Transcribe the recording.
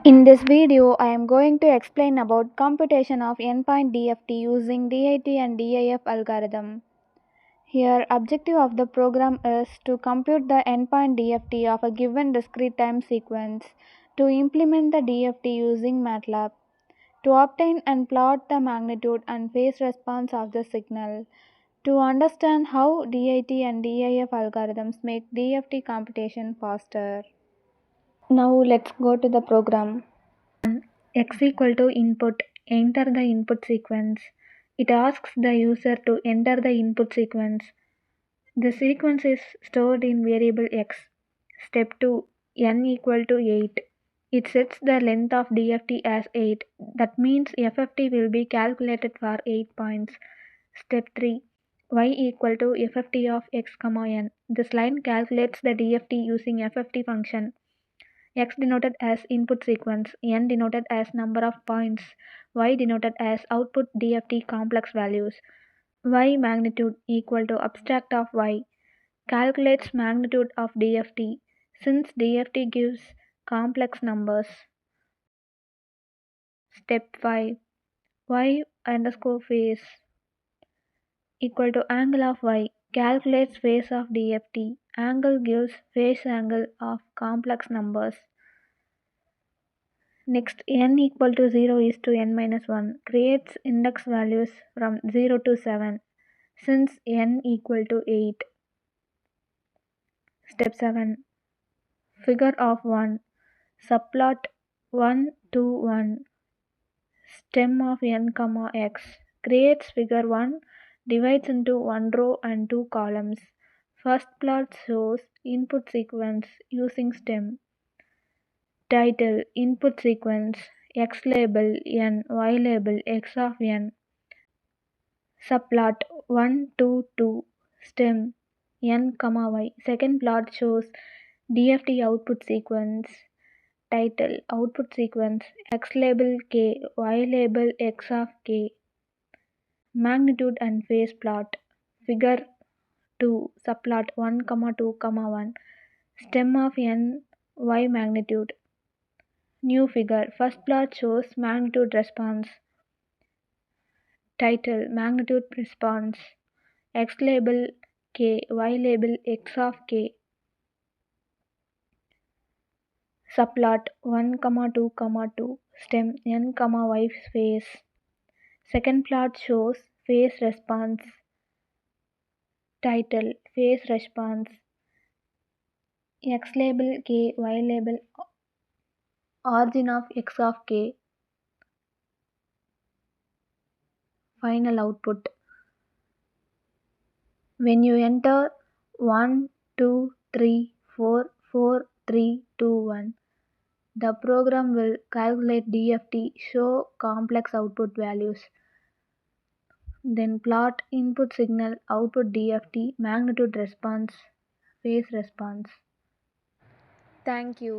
In this video, I am going to explain about computation of N-Point DFT using DIT and DIF algorithm. Here, objective of the program is to compute the N-Point DFT of a given discrete time sequence, to implement the DFT using MATLAB, to obtain and plot the magnitude and phase response of the signal, to understand how DIT and DIF algorithms make DFT computation faster. Now let's go to the program. X equal to input, enter the input sequence. It asks the user to enter the input sequence. The sequence is stored in variable x. Step 2, n equal to 8. It sets the length of DFT as 8. That means FFT will be calculated for 8 points. Step 3, y equal to FFT of x, n. This line calculates the DFT using FFT function. X denoted as input sequence, n denoted as number of points, y denoted as output DFT complex values. Y magnitude equal to abstract of y calculates magnitude of DFT since DFT gives complex numbers. Step 5, y underscore phase equal to angle of y calculates phase of DFT. Angle gives phase angle of complex numbers. Next, n equal to 0 is to n minus 1 creates index values from 0 to 7 since n equal to 8. Step 7, figure of 1, subplot 1 to 1, stem of n comma x, creates figure 1, divides into 1 row and 2 columns. First plot shows input sequence using stem. Title, input sequence, x label n, y label x of n. Subplot 1 to 2, stem n, y. Second plot shows DFT output sequence. Title, output sequence, x label k, y label x of k. Magnitude and phase plot. Figure 2, subplot 1, 2, 1. Stem of n, y magnitude. New figure. First plot shows magnitude response. Title, magnitude response, x label k, y label x of k. Subplot 1, 2, 2, stem n, y phase. Second plot shows phase response. Title, phase response, x label k, y label origin of x of k. Final output. When you enter 1, 2, 3, 4, 4, 3, 2, 1, the program will calculate DFT, show complex output values. Then plot input signal, output DFT, magnitude response, phase response. Thank you.